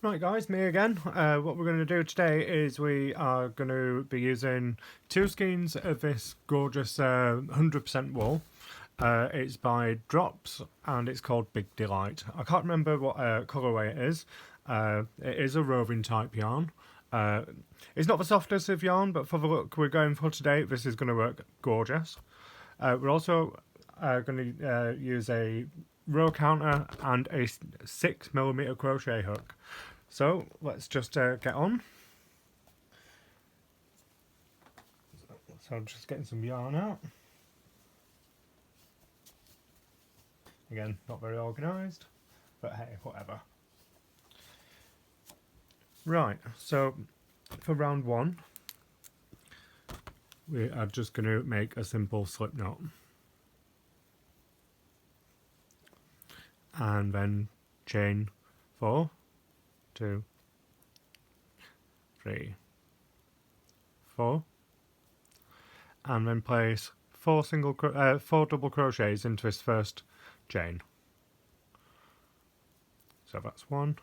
Right guys, me again. What we're going to do today is we are going to be using two skeins of this gorgeous 100% wool. It's by Drops and it's called Big Delight. I can't remember what colourway it is. It is a roving type yarn. It's not the softest of yarn, but for the look we're going for today, this is going to work gorgeous. We're also going to use a row counter and a 6mm crochet hook. So let's just get on. So I'm just getting some yarn out. Again, not very organised, but hey, whatever. Right, so for round one, we are just going to make a simple slip knot. And then chain 4, 2, 3, 4, and then place 4 double crochets into this first chain. So that's 1,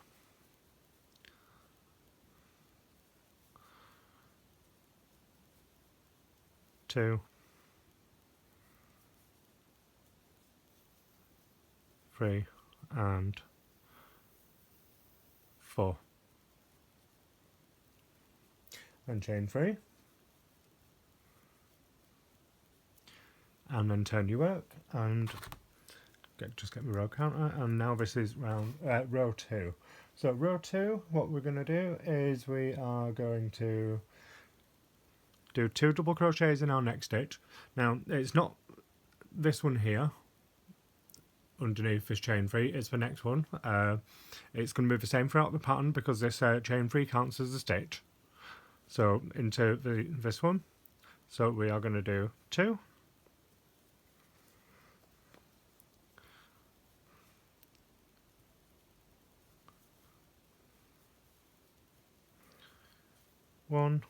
2, 3, and 4. Then chain 3. And then turn your work and just get my row counter, and now this is row 2. So row 2, what we're going to do is we are going to do 2 double crochets in our next stitch. Now it's not this one here underneath this chain 3, it's the next one. It's going to be the same throughout the pattern because this chain 3 counts as a stitch. So into this one, so we are going to do 2, 1,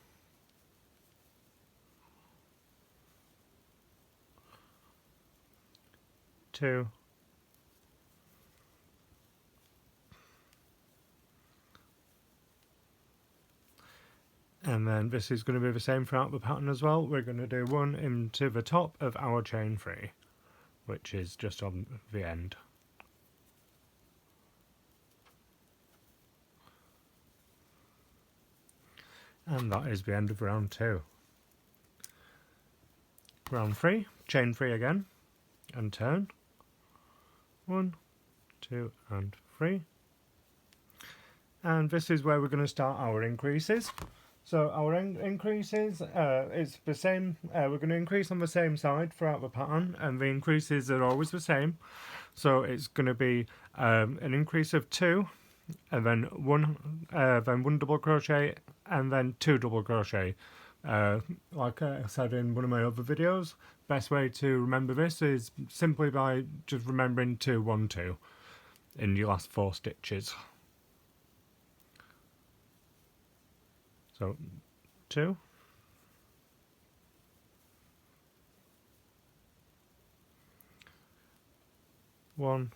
2, and then this is going to be the same throughout the pattern as well. We're going to do 1 into the top of our chain 3, which is just on the end. And that is the end of round 2. Round 3, chain 3 again, and turn. 1, 2, and 3. And this is where we're going to start our increases. So our increases, it's the same, we're going to increase on the same side throughout the pattern, and the increases are always the same. So it's going to be an increase of 2, and then one double crochet, and then 2 double crochet. Like I said in one of my other videos, best way to remember this is simply by just remembering 2, 1, 2 in your last 4 stitches. So 2, 1,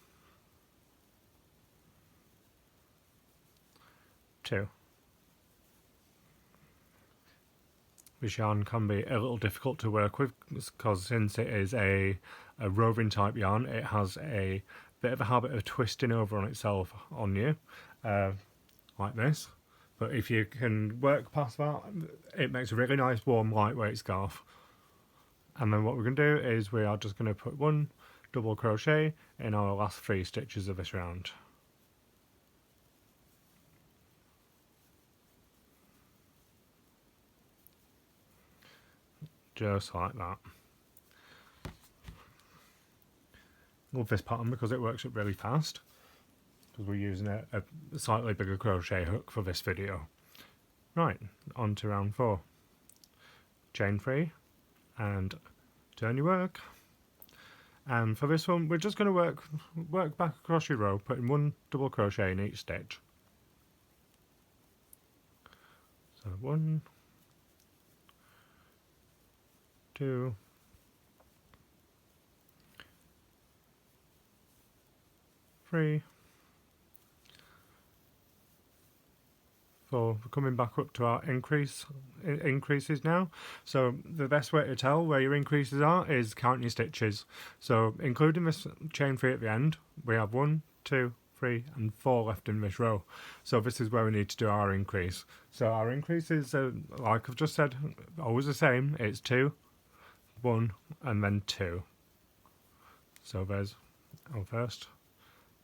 2. This yarn can be a little difficult to work with because since it is a roving type yarn, it has a bit of a habit of twisting over on itself on you, like this. But if you can work past that, it makes a really nice warm lightweight scarf. And then what we're going to do is we are just going to put 1 double crochet in our last 3 stitches of this round. Just like that. Love this pattern because it works up really fast, because we're using a slightly bigger crochet hook for this video. Right, on to round 4. Chain 3 and turn your work. And for this one we're just going to work back across your row, putting 1 double crochet in each stitch. So 1, 2, 3, for coming back up to our increases now. So the best way to tell where your increases are is count your stitches. So including this chain 3 at the end, we have 1, 2, 3 and 4 left in this row. So this is where we need to do our increase. So our increases are, like I've just said, always the same. It's 2, 1 and then 2. So there's our first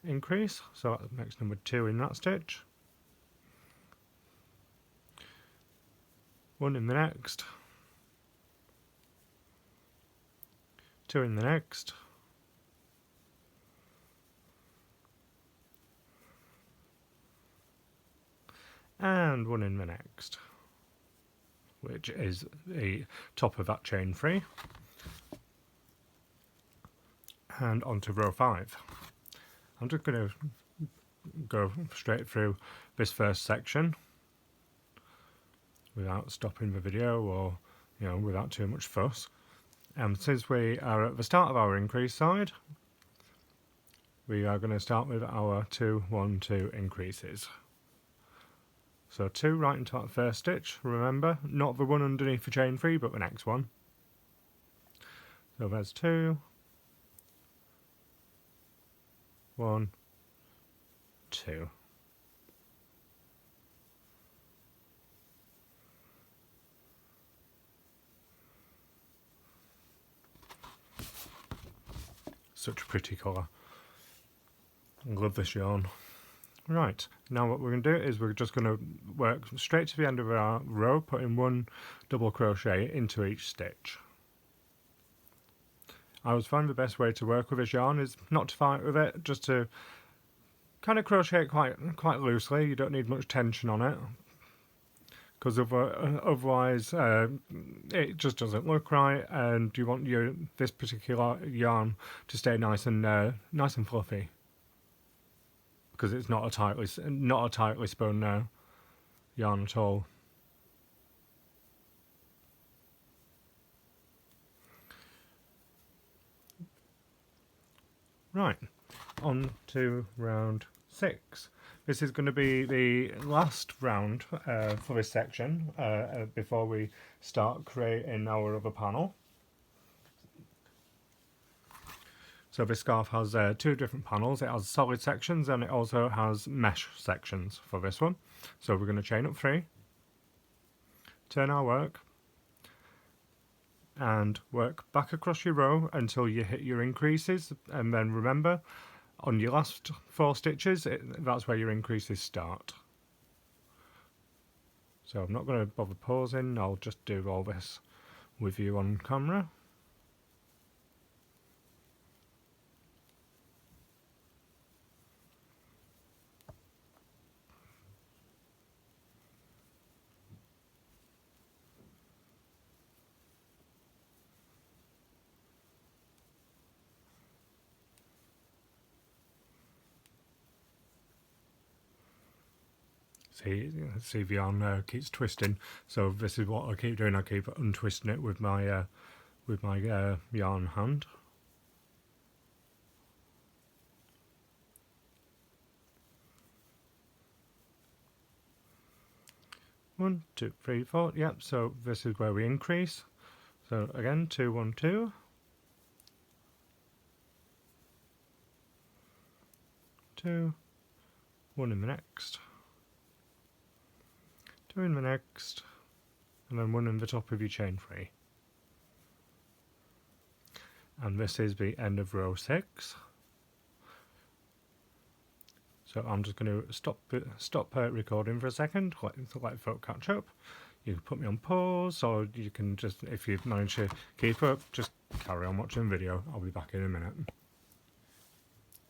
increase. So that makes number 2 in that stitch. 1 in the next. 2 in the next. And 1 in the next, which is the top of that chain 3. And onto row 5. I'm just going to go straight through this first section without stopping the video or, without too much fuss. And since we are at the start of our increase side, we are going to start with our 2, 1, 2 increases. So 2 right into that first stitch, remember, not the one underneath the chain 3, but the next one. So there's 2, 1, 2. Such a pretty colour. I love this yarn. Right, now what we're going to do is we're just going to work straight to the end of our row, putting 1 double crochet into each stitch. I always find the best way to work with this yarn is not to fight with it, just to kind of crochet it quite loosely. You don't need much tension on it, because otherwise it just doesn't look right, and you want this particular yarn to stay nice and fluffy, because it's not a tightly spun yarn at all. Right, on to round 6. This is going to be the last round for this section before we start creating our other panel. So this scarf has 2 different panels. It has solid sections and it also has mesh sections for this one. So we're going to chain up 3, turn our work, and work back across your row until you hit your increases, and then remember, on your last 4 stitches, that's where your increases start. So I'm not going to bother pausing, I'll just do all this with you on camera. See the yarn keeps twisting, so this is what I keep doing. I keep untwisting it with my yarn hand. One, two, three, 4. Yep. So this is where we increase. So again, 2, 1, 2. 2, 1 in the next. 2 in the next, and then 1 in the top of your chain 3. And this is the end of row 6. So I'm just going to stop recording for a second, let the folk catch up. You can put me on pause, or you can just, if you've managed to keep up, just carry on watching the video. I'll be back in a minute.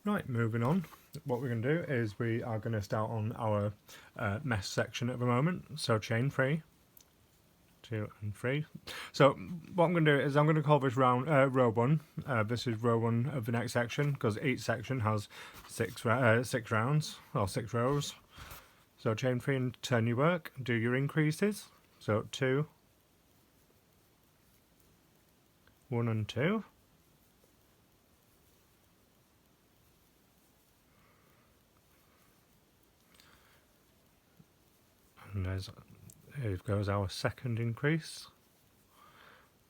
Right, moving on. What we're going to do is we are going to start on our mesh section at the moment. So chain 3, 2 and 3. So what I'm going to do is I'm going to call this row 1. This is row 1 of the next section, because each section has 6 rounds or 6 rows. So chain 3 and turn your work. Do your increases. So 2, 1 and 2. And here goes our second increase.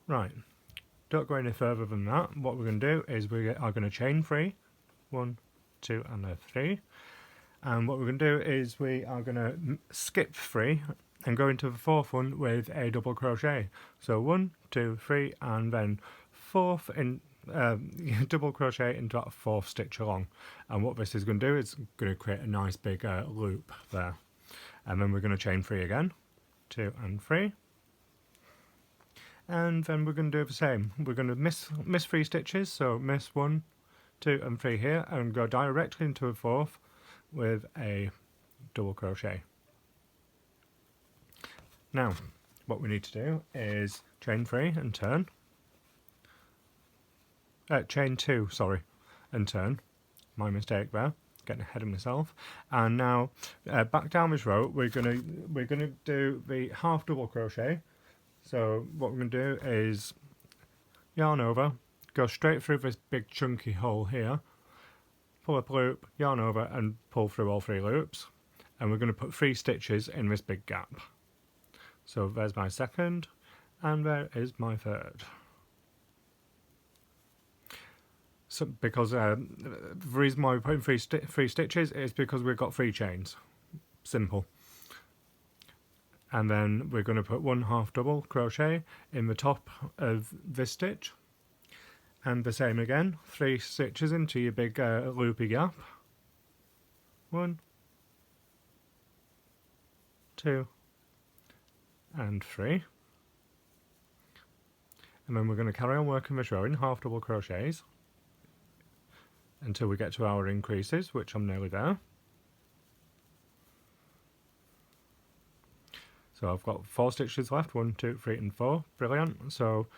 Right, don't go any further than that. What we're going to do is we are going to chain 3, 1, 2 and a 3. And what we're going to do is we are going to skip 3 and go into the fourth one with a double crochet. So 1, 2, 3 and then fourth in double crochet into that fourth stitch along. And what this is going to do is going to create a nice big loop there. And then we're going to chain 3 again, 2 and 3. And then we're going to do the same. We're going to miss 3 stitches, so miss 1, 2 and 3 here and go directly into a fourth with a double crochet. Now what we need to do is chain 3 and turn. Chain 2, sorry, and turn. My mistake there, getting ahead of myself. And now back down this row we're gonna do the half double crochet. So what we're going to do is yarn over, go straight through this big chunky hole here, pull up a loop, yarn over and pull through all 3 loops, and we're going to put 3 stitches in this big gap. So there's my second and there is my third. So because the reason why we're putting 3 stitches is because we've got 3 chains. Simple. And then we're going to put 1 half double crochet in the top of this stitch, and the same again, 3 stitches into your big loopy gap. 1, 2 and 3. And then we're going to carry on working this row in half double crochets until we get to our increases, which I'm nearly there. So I've got 4 stitches left, 1, 2, 3 and 4, brilliant. So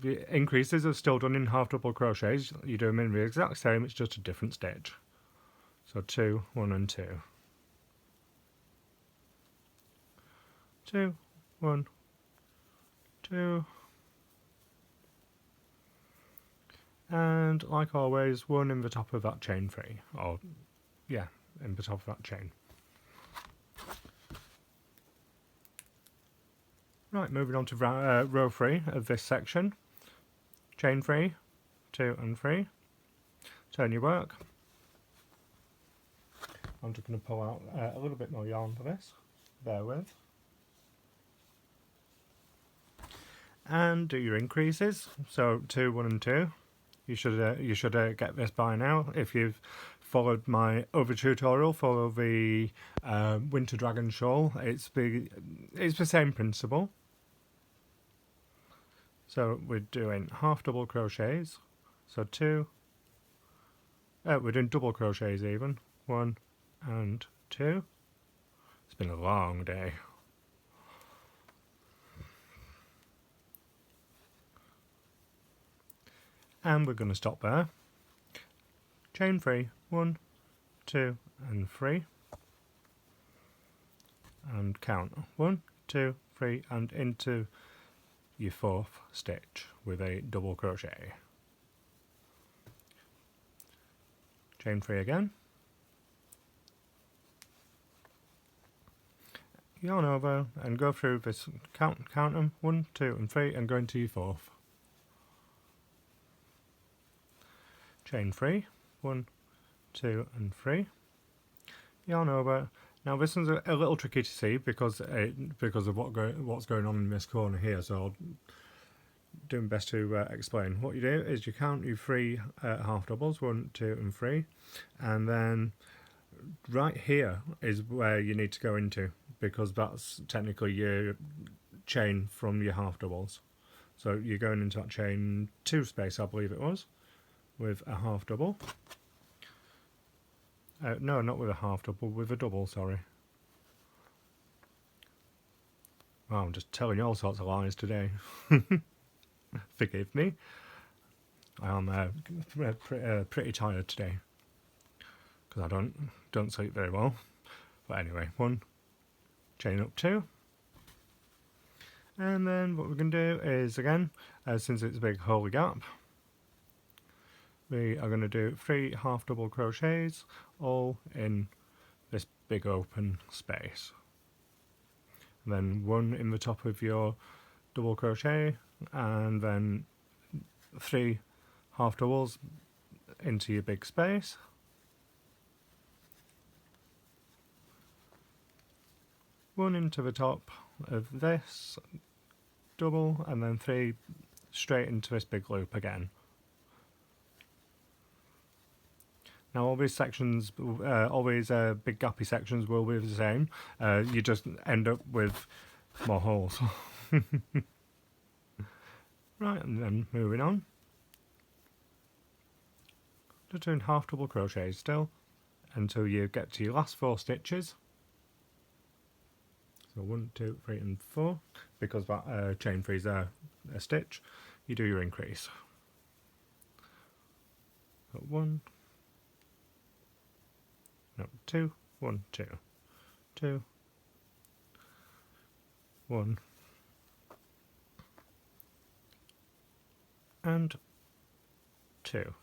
the increases are still done in half double crochets, you do them in the exact same, it's just a different stitch. So 2, 1 and 2. 2, 1, 2. And like always, 1 in the top of that chain 3, or yeah, in the top of that chain. Right, moving on to row 3 of this section. Chain 3, 2 and 3. Turn your work. I'm just going to pull out a little bit more yarn for this. Bear with. And do your increases. So 2, 1 and 2. You should get this by now. If you've followed my other tutorial for the Winter Dragon shawl, it's the same principle. So we're doing half double crochets, so 2, we're doing double crochets even, 1 and 2. It's been a long day. And we're going to stop there. Chain 3, 1, 2 and 3. And count 1, 2, 3 and into your fourth stitch with a double crochet. Chain 3 again. Yarn over and go through this, count them, 1, 2 and 3 and go into your fourth. Chain 3, 1, 2 and 3. Yarn over. Now this one's a little tricky to see because of what's going on in this corner here, so I'll do my best to explain. What you do is you count your 3 half doubles, 1, 2 and 3, and then right here is where you need to go into, because that's technically your chain from your half doubles. So you're going into that chain 2 space, I believe it was, with a half double. No, not with a half double, with a double, sorry. Wow, I'm just telling you all sorts of lies today. Forgive me. I am pretty tired today, because I don't sleep very well. But anyway, 1, chain up 2. And then what we're going to do is, again, since it's a big holy gap, we are going to do 3 half double crochets all in this big open space. then one in the top of your double crochet, and then 3 half doubles into your big space, one into the top of this double, and then 3 straight into this big loop again. Now all these sections, all these big gappy sections will be the same, you just end up with more holes. Right, and then moving on. Just doing half double crochet still, until you get to your last 4 stitches. So 1, 2, 3 and 4, because that chain free is a stitch, you do your increase. So 1, no, 2, 1, 2, 2, 1, and 2.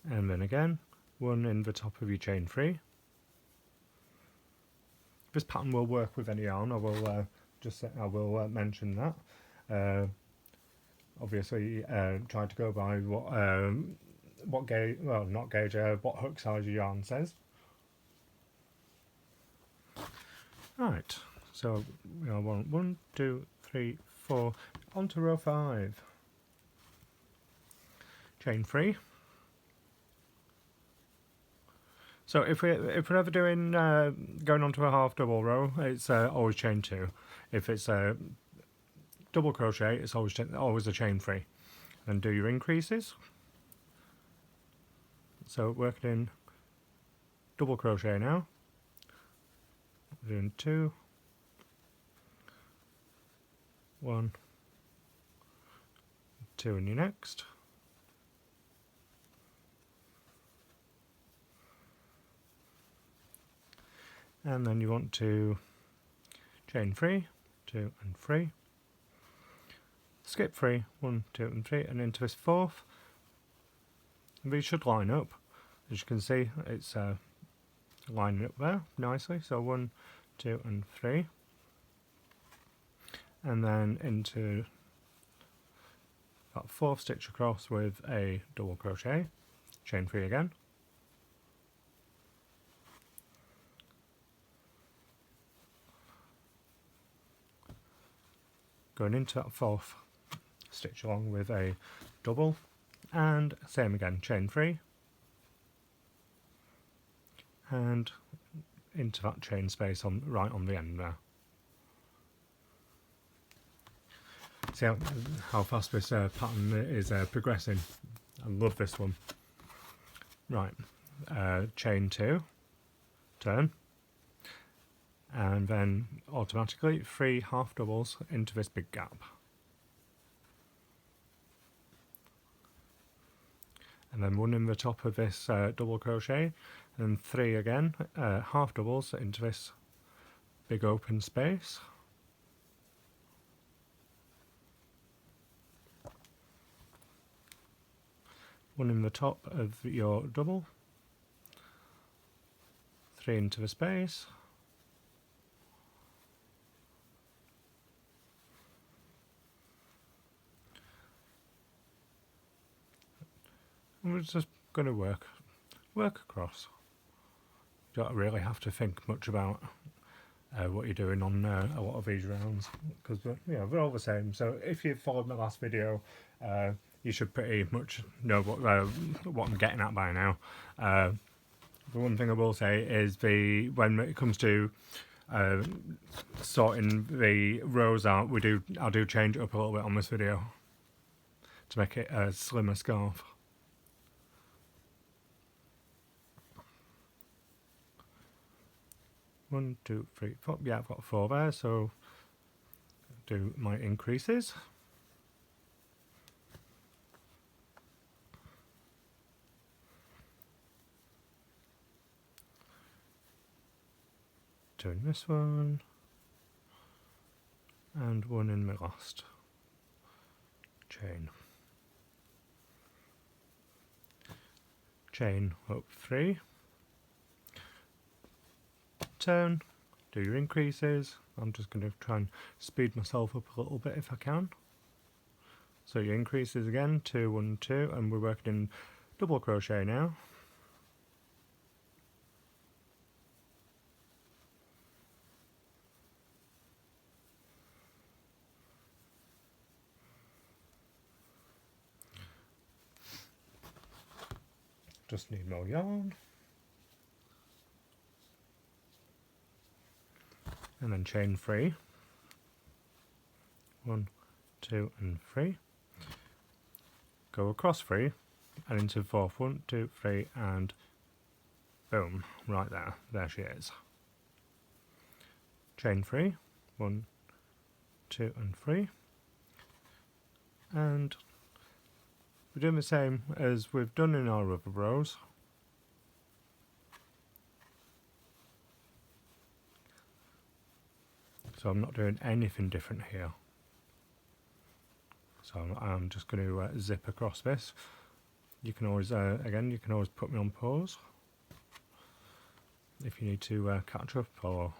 And then again, 1 in the top of your chain free. This pattern will work with any yarn. I will mention that. Obviously, try to go by what gauge, well, not gauge, what hook size your yarn says. Right, so we are 1, 2, 3, 4, on to row 5. Chain free. So if we're ever doing going on to a half double row, it's always chain 2. If it's a double crochet, it's always a chain free. Then do your increases. So working in double crochet now. Doing 2, 1, 2 in your next. And then you want to chain 3, 2 and 3, skip 3, 1, 2 and 3, and into this 4th. And these should line up. As you can see, it's lining up there nicely. So 1, 2 and 3, and then into that 4th stitch across with a double crochet, chain 3 again. Going into that 4th stitch along with a double, and same again, chain 3, and into that chain space right on the end there. See how fast this pattern is progressing. I love this one. Right, chain 2, turn, and then automatically 3 half doubles into this big gap. And then 1 in the top of this double crochet, and 3 again, half doubles into this big open space. One in the top of your double, 3 into the space, and we're just going to work across. You don't really have to think much about what you're doing on a lot of these rounds, because we're all the same. So if you followed my last video, you should pretty much know what I'm getting at by now. The one thing I will say is when it comes to sorting the rows out, I do change it up a little bit on this video to make it a slimmer scarf. One, 2, 3, 4. Yeah, I've got 4 there, so do my increases. Doing this one, and 1 in my last chain. Chain up 3, turn, do your increases. I'm just going to try and speed myself up a little bit if I can. So your increases again, 2, 1, 2, and we're working in double crochet now. Just need more yarn. And then chain 3. 1, 2 and 3. Go across 3 and into the fourth. 1, 2, 3 and boom, right there. There she is. Chain 3. 1, 2 and 3. And we're doing the same as we've done in our other rows. So I'm not doing anything different here. So I'm just going to zip across this. You can always, again, you can always put me on pause if you need to catch up or...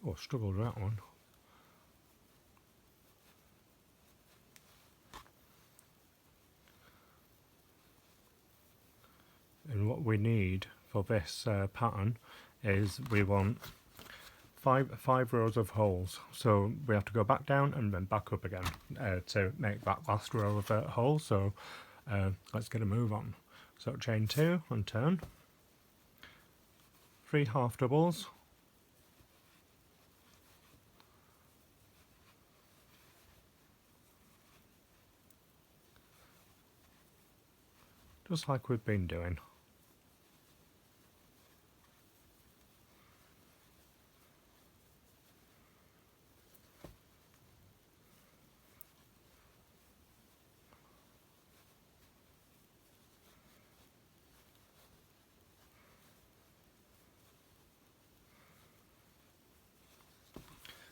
Oh, struggled with that one. And what we need for this pattern is we want five rows of holes. So we have to go back down and then back up again to make that last row of holes. So let's get a move on. So chain 2 and turn. 3 half doubles. Just like we've been doing.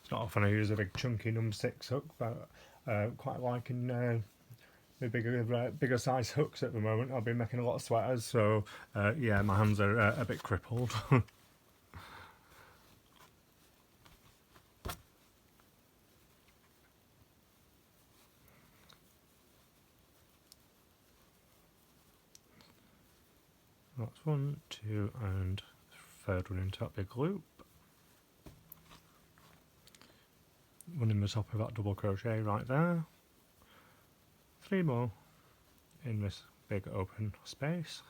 It's not often I use a big chunky number 6 hook, but quite liking the bigger size hooks at the moment. I've been making a lot of sweaters, so yeah, my hands are a bit crippled. That's 1, 2 and third one into that big loop. One in the top of that double crochet right there. 3 more in this big open space.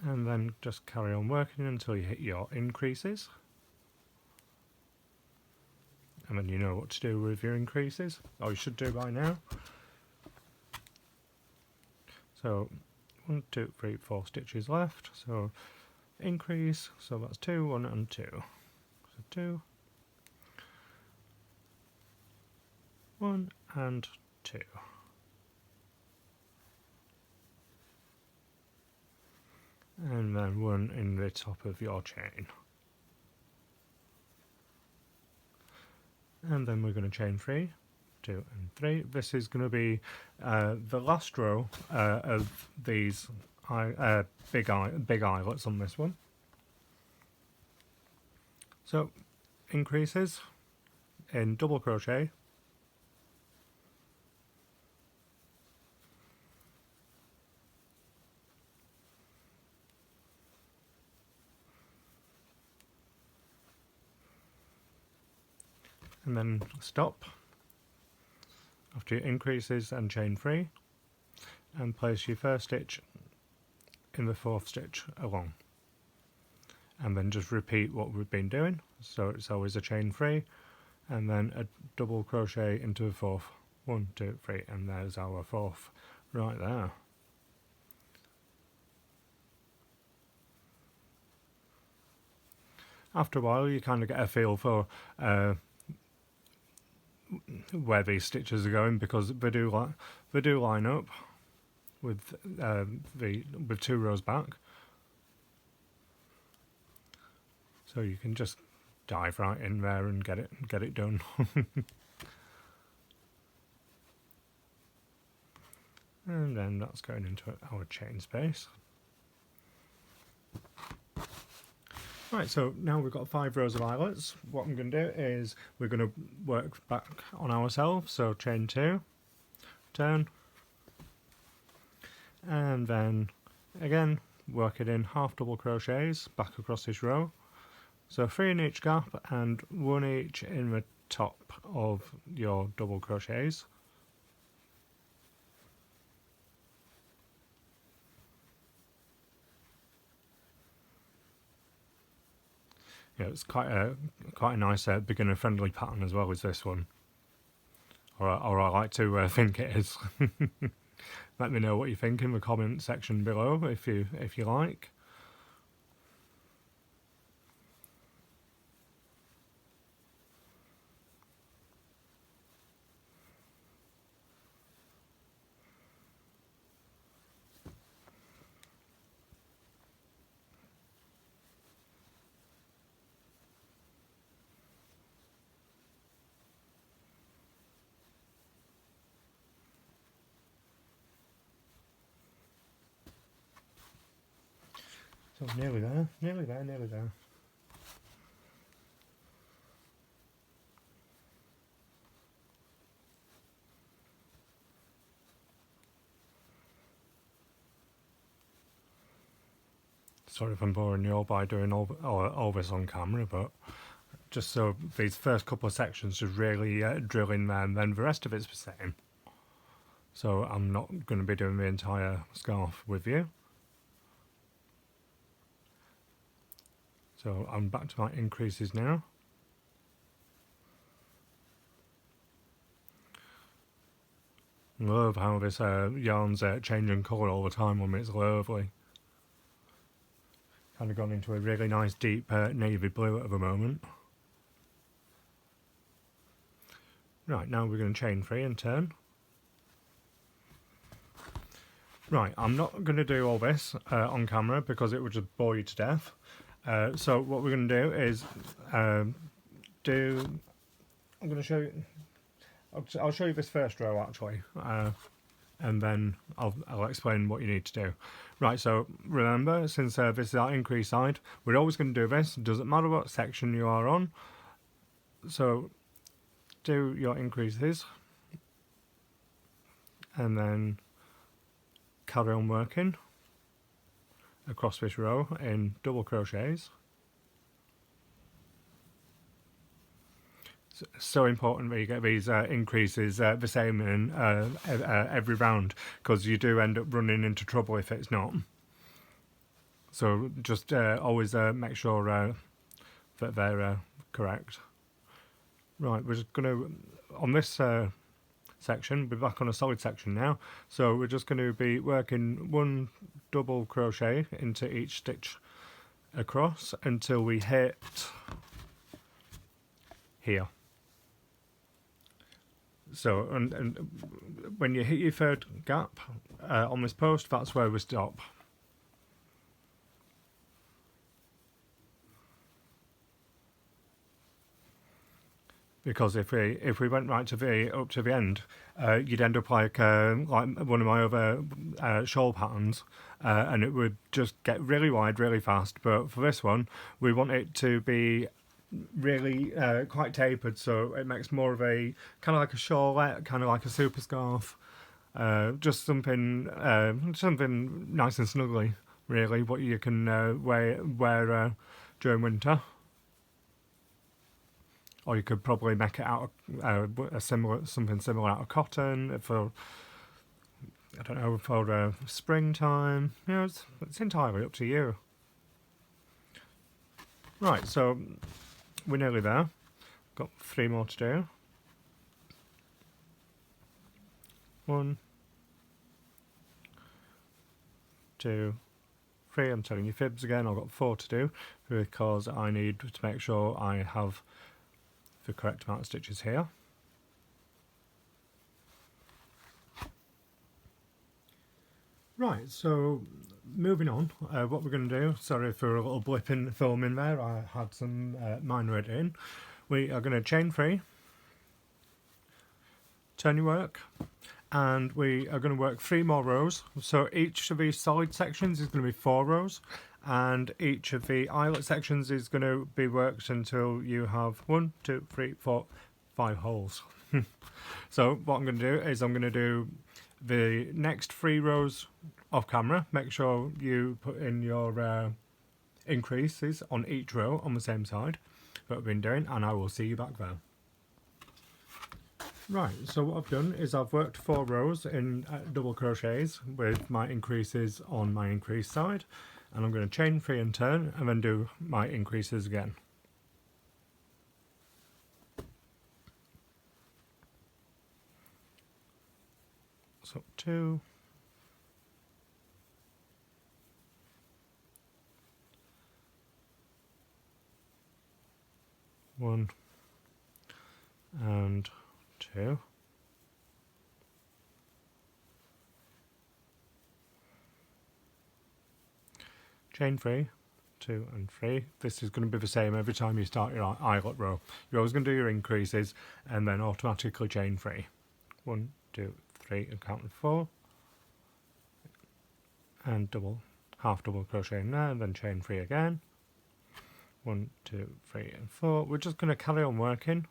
And then just carry on working until you hit your increases. And then you know what to do with your increases, or you should do by now. So 1, 2, 3, 4 stitches left. So increase, so that's 2, 1 and 2. So 2, 1 and 2. And then 1 in the top of your chain. And then we're going to chain 3, 2 and 3. This is going to be the last row of these big eyelets on this one. So increases in double crochet. And then stop after your increases and chain 3 and place your first stitch in the 4th stitch along, and then just repeat what we've been doing. So it's always a chain 3 and then a double crochet into the 4th. 1, 2, 3, and there's our 4th right there. After a while you kind of get a feel for where these stitches are going, because they do line up with 2 rows back. So you can just dive right in there and get it done. And then that's going into our chain space. Right, so now we've got 5 rows of eyelets. What I'm going to do is we're going to work back on ourselves, so chain 2, turn, and then again work it in half double crochets back across this row. So 3 in each gap and 1 each in the top of your double crochets. Yeah, it's quite a nice beginner friendly pattern as well as this one, or I like to think it is. Let me know what you think in the comment section below if you like. So nearly there, nearly there, nearly there. Sorry if I'm boring you all by doing all this on camera, but just so these first couple of sections just really drill in there, and then the rest of it's the same. So I'm not going to be doing the entire scarf with you. So I'm back to my increases now. I love how this yarn's changing colour all the time on me, it's lovely. Kind of gone into a really nice deep navy blue at the moment. Right, now we're going to chain 3 and turn. Right, I'm not going to do all this on camera because it would just bore you to death. So what we're going to do is I'm going to show you. I'll show you this first row actually, and then I'll explain what you need to do. Right, so remember, since this is our increase side, we're always going to do this. It doesn't matter what section you are on. So do your increases, and then carry on working across this row in double crochets. So important that you get these increases the same in every round, because you do end up running into trouble if it's not. So just always make sure that they're correct. Right, we're just going to, on this section, we're back on a solid section now, so we're just going to be working 1 double crochet into each stitch across until we hit here. So, and when you hit your 3rd gap on this post, that's where we stop. Because if we went right to up to the end, you'd end up like one of my other shawl patterns, and it would just get really wide really fast. But for this one, we want it to be really quite tapered, so it makes more of a kind of like a shawlette, kind of like a super scarf, just something nice and snuggly, really, what you can wear during winter. Or you could probably make it out of something similar out of cotton for, I don't know, for springtime. You know, it's entirely up to you. Right, so we're nearly there. Got 3 more to do. 1, 2, 3. I'm telling you fibs again. I've got 4 to do because I need to make sure I have the correct amount of stitches here. Right, so moving on, what we're going to do, sorry for a little blip in filming there, I had some minor editing. We are going to chain 3, turn your work, and we are going to work 3 more rows. So each of these solid sections is going to be 4 rows, and each of the eyelet sections is going to be worked until you have 1, 2, 3, 4, 5 holes. So what I'm going to do is I'm going to do the next 3 rows off camera. Make sure you put in your increases on each row on the same side that we've been doing, and I will see you back there. Right, so what I've done is I've worked 4 rows in double crochets with my increases on my increase side, and I'm going to chain 3 and turn and then do my increases again. So 2, 1 and 2, chain 3, 2 and 3. This is going to be the same every time you start your eyelet row. You're always going to do your increases and then automatically chain 3. 1, 2, 3 and count to 4, and half double crochet in there, and then chain 3 again. 1, 2, 3 and 4. We're just going to carry on working.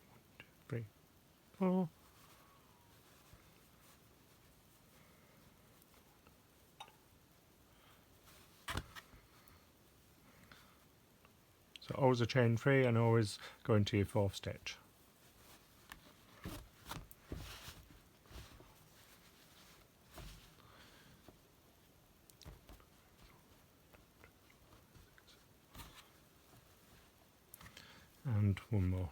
1, 2, 3, 4. So always a chain 3 and always go into your 4th stitch. And 1 more.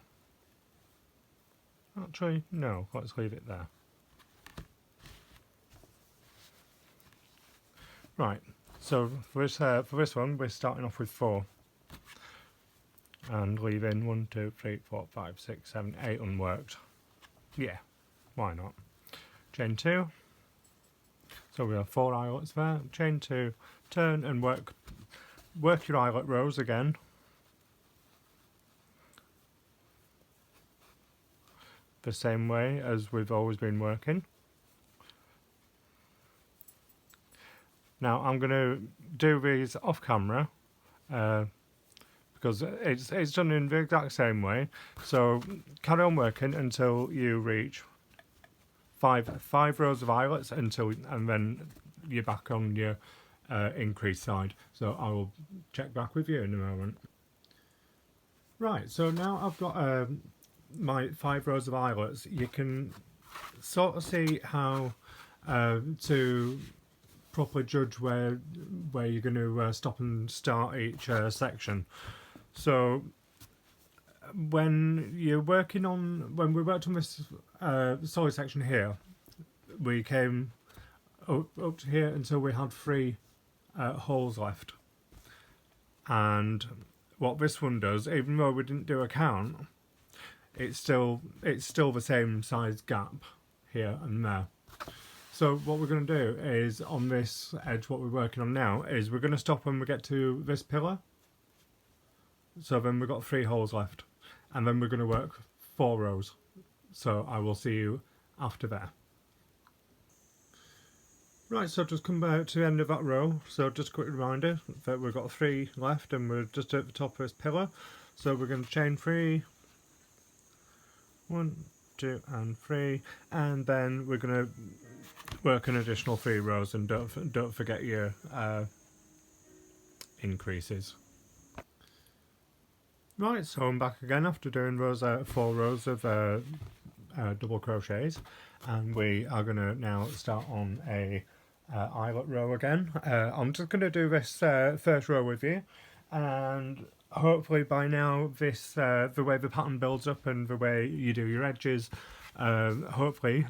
Actually, no, let's leave it there. Right, so for this one, we're starting off with 4. And leaving 1, 2, 3, 4, 5, 6, 7, 8 unworked. Yeah, why not? Chain 2. So we have 4 eyelets there. Chain 2, turn and work your eyelet rows again. The same way as we've always been working. Now I'm going to do these off camera. Because it's done in the exact same way. So carry on working until you reach 5 rows of eyelets and then you're back on your increase side. So I will check back with you in a moment. Right, so now I've got my 5 rows of eyelets. You can sort of see how to properly judge where you're going to stop and start each section. So when we worked on this solid section here, we came up to here until we had 3 holes left. And what this one does, even though we didn't do a count, it's still the same size gap here and there. So what we're going to do is on this edge, what we're working on now is we're going to stop when we get to this pillar. So then we've got 3 holes left, and then we're going to work 4 rows. So I will see you after there. Right, so just come back to the end of that row. So just a quick reminder that we've got 3 left and we're just at the top of this pillar. So we're going to chain 3, 1, 2 and 3, and then we're going to work an additional 3 rows, and don't forget your increases. Right, so I'm back again after doing those 4 rows of double crochets, and we are going to now start on a eyelet row again. I'm just going to do this first row with you, and hopefully by now this the way the pattern builds up and the way you do your edges, hopefully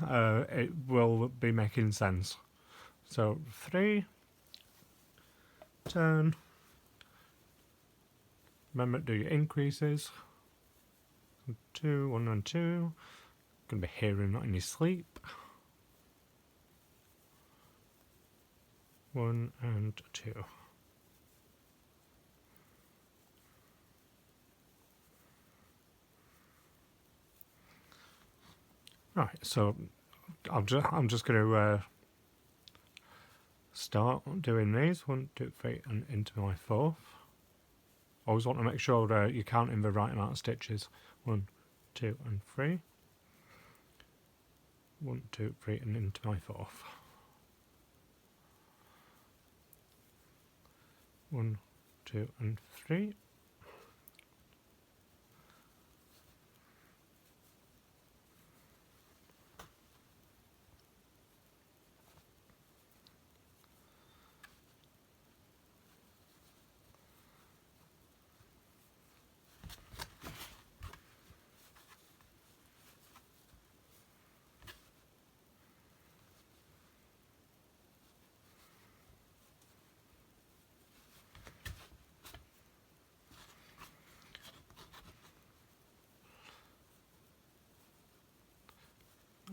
it will be making sense. So 3, turn. Remember to do your increases. 2, 1 and 2, Gonna be hearing that in your sleep. 1 and 2. Right, so I'm just going to start doing these 1, 2, 3, and into my 4th. Always want to make sure that you're counting the right amount of stitches. 1, 2, and 3. 1, 2, 3, and into my 4th. 1, 2, and 3.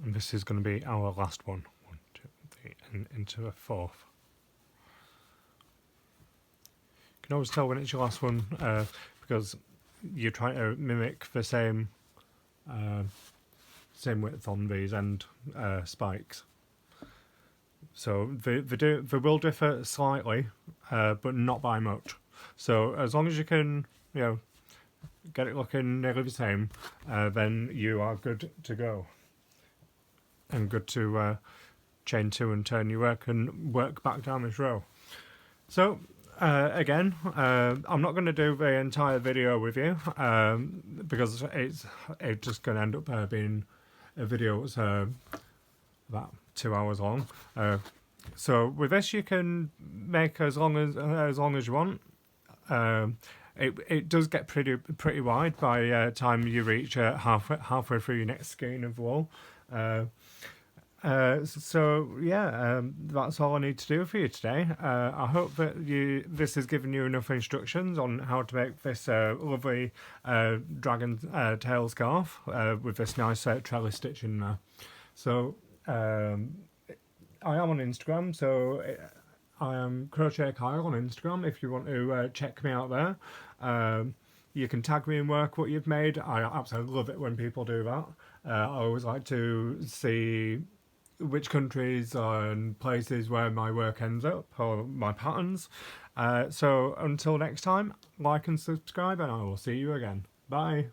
And this is going to be our last one. 1, 2, 3, and into a 4th. You can always tell when it's your last one because you're trying to mimic the same width on these end spikes. So they will differ slightly, but not by much. So as long as you can, get it looking nearly the same, then you are good to go. And good to chain 2 and turn your work and work back down this row. So again, I'm not going to do the entire video with you because it's just going to end up being a video that's about 2 hours long. So with this, you can make as long as you want. It does get pretty wide by time you reach halfway through your next skein of wool. So yeah, that's all I need to do for you today. I hope that this has given you enough instructions on how to make this lovely dragon tail scarf with this nice trellis stitch in there. So I am on Instagram, so I am Crochet Kyle on Instagram if you want to check me out there. You can tag me in what you've made. I absolutely love it when people do that. I always like to see which countries and places where my work ends up, or my patterns. So until next time, like and subscribe, and I will see you again. Bye.